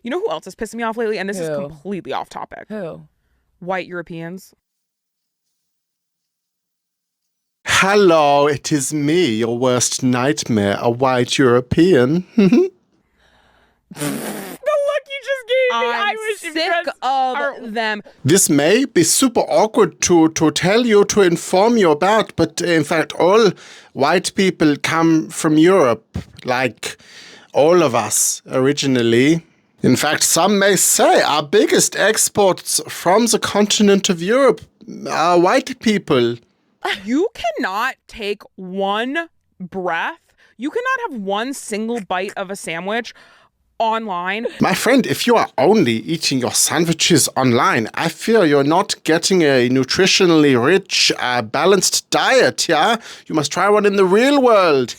You know who else is pissing me off lately? And this is Who? completely off topic. Who? White Europeans. Hello, it is me, your worst nightmare, a white European. The look you just gave me, I was sick impressed. of them. This may be super awkward to tell you, to inform you about, but in fact, all white people come from Europe, like all of us originally. In fact, some may say our biggest exports from the continent of Europe are white people. You cannot take one breath. You cannot have one single bite of a sandwich online. My friend, if you are only eating your sandwiches online, I fear you're not getting a nutritionally rich, balanced diet, yeah? You must try one in the real world.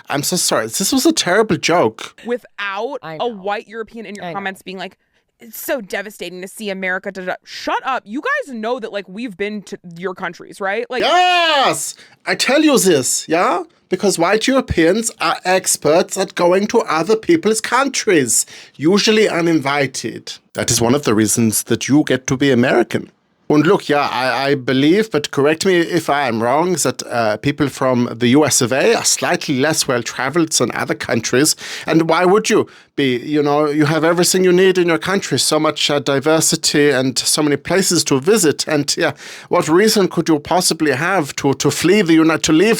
I'm so sorry. This was a terrible joke. Without I a know. white European in your I know. comments being like, it's so devastating to see America. Da, da, da. Shut up. You guys know that, like, we've been to your countries, right? Like, Yes! I tell you this, yeah? Because white Europeans are experts at going to other people's countries, usually uninvited. That is one of the reasons that you get to be American. And look, yeah, I believe, but correct me if I am wrong, that people from the US of A are slightly less well-traveled than other countries. And why would you be? You know, you have everything you need in your country, so much diversity and so many places to visit. And yeah, what reason could you possibly have to leave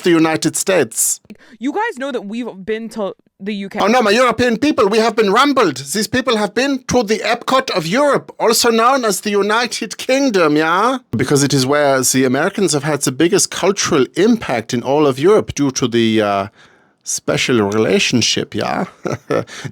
the United States? you guys know that we've been to the UK. Oh no, my European people, we have been rumbled. These people have been to the Epcot of Europe, also known as the United Kingdom, yeah? Because it is where the Americans have had the biggest cultural impact in all of Europe due to the special relationship, yeah?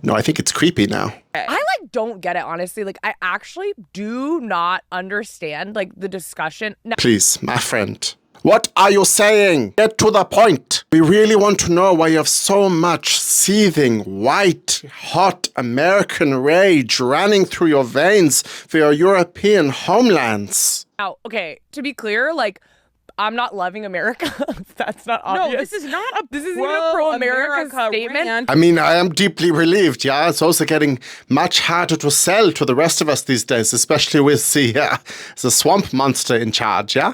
No, I think it's creepy now. I don't get it, honestly. Like, I actually do not understand, like, the discussion. No. Please, my friend. What are you saying? Get to the point. We really want to know why you have so much seething, white, hot American rage running through your veins for your European homelands. Now, okay, to be clear, like, I'm not loving America. That's not obvious. No, this is not a This isn't a pro-America statement. rant. I mean, I am deeply relieved, yeah? It's also getting much harder to sell to the rest of us these days, especially with the swamp monster in charge, yeah?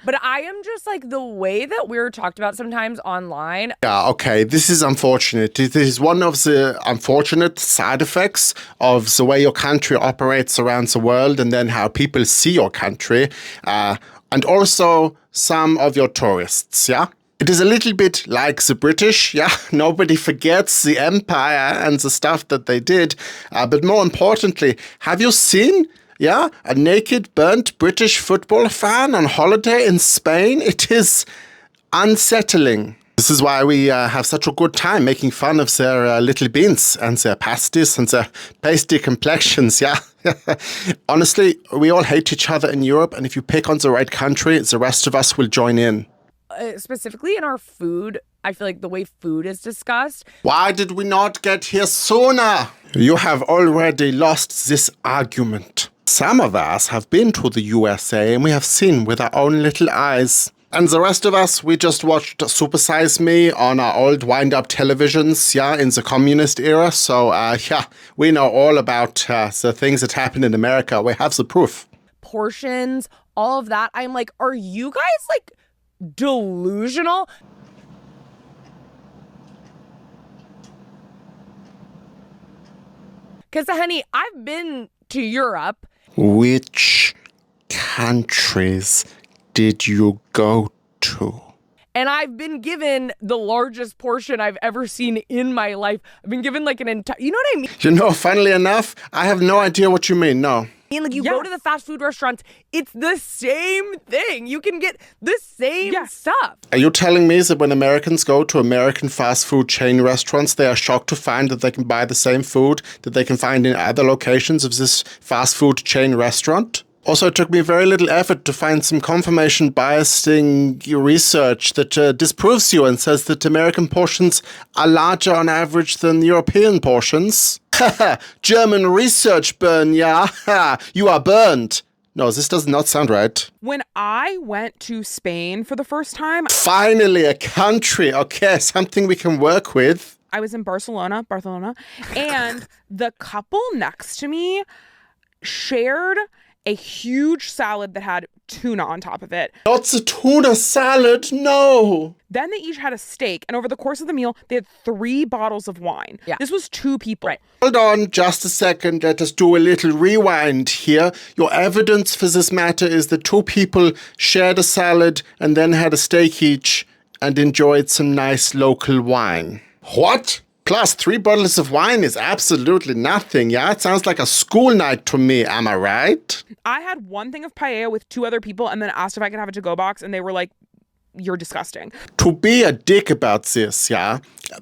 But I am just like the way that we're talked about sometimes online. Yeah, okay, this is unfortunate. This is one of the unfortunate side effects of the way your country operates around the world and then how people see your country. And also some of your tourists, yeah? It is a little bit like the British, yeah? Nobody forgets the empire and the stuff that they did. But more importantly, have you seen... yeah, a naked, burnt British football fan on holiday in Spain? It is unsettling. This is why we have such a good time making fun of their little beans and their pasties and their pasty complexions, yeah? Honestly, we all hate each other in Europe, and if you pick on the right country, the rest of us will join in. Specifically in our food, I feel like the way food is discussed. Why did we not get here sooner? You have already lost this argument. Some of us have been to the USA and we have seen with our own little eyes. And the rest of us, we just watched Super Size Me on our old wind-up televisions, yeah, in the communist era. So, yeah, we know all about the things that happen in America. We have the proof. Portions, all of that. I'm like, are you guys like delusional? Because, honey, I've been to Europe. Which countries did you go to? And I've been given the largest portion I've ever seen in my life. I've been given like an entire, you know what I mean? You know, funnily enough, I have no idea what you mean, no. Like you go to the fast food restaurants, it's the same thing. You can get the same stuff. Are you telling me that when Americans go to American fast food chain restaurants, they are shocked to find that they can buy the same food that they can find in other locations of this fast food chain restaurant? Also, it took me very little effort to find some confirmation biasing research that disproves you and says that American portions are larger on average than European portions. German research burn, yeah. You are burned. No, this does not sound right. When I went to Spain for the first time... Finally, a country. Okay, something we can work with. I was in Barcelona, and the couple next to me shared a huge salad that had tuna on top of it. Not a tuna salad, no. Then they each had a steak, and over the course of the meal, they had 3 bottles of wine. Yeah. This was 2 people. Right. Hold on just a second. Let us do a little rewind here. Your evidence for this matter is that 2 people shared a salad and then had a steak each and enjoyed some nice local wine. What? Plus 3 bottles of wine is absolutely nothing, yeah? It sounds like a school night to me, am I right? I had 1 thing of paella with 2 other people and then asked if I could have a to-go box, and they were like, you're disgusting. To be a dick about this, yeah?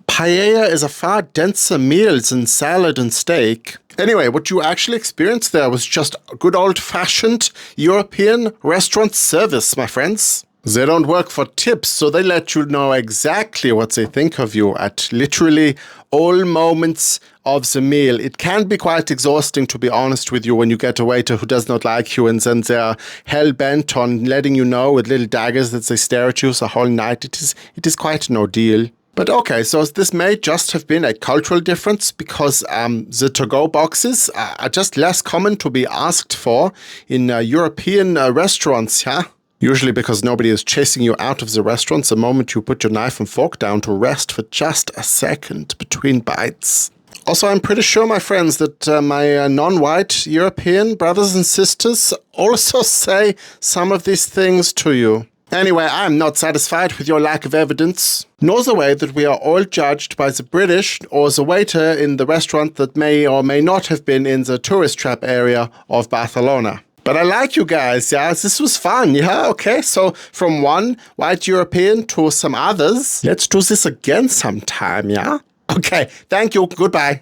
Paella is a far denser meal than salad and steak. Anyway, what you actually experienced there was just good old-fashioned European restaurant service, my friends. They don't work for tips, so they let you know exactly what they think of you at literally all moments of the meal. It can be quite exhausting, to be honest with you, when you get a waiter who does not like you and then they're hell-bent on letting you know with little daggers that they stare at you the whole night. It is quite an ordeal. But okay, so this may just have been a cultural difference because the to-go boxes are just less common to be asked for in European restaurants, yeah? Usually because nobody is chasing you out of the restaurant the moment you put your knife and fork down to rest for just a second between bites. Also, I'm pretty sure, my friends, that my non-white European brothers and sisters also say some of these things to you. Anyway, I'm not satisfied with your lack of evidence, nor the way that we are all judged by the British or the waiter in the restaurant that may or may not have been in the tourist trap area of Barcelona. But I like you guys, yeah? This was fun, yeah? Okay, so from one white European to some others, let's do this again sometime, yeah? Okay, thank you, goodbye.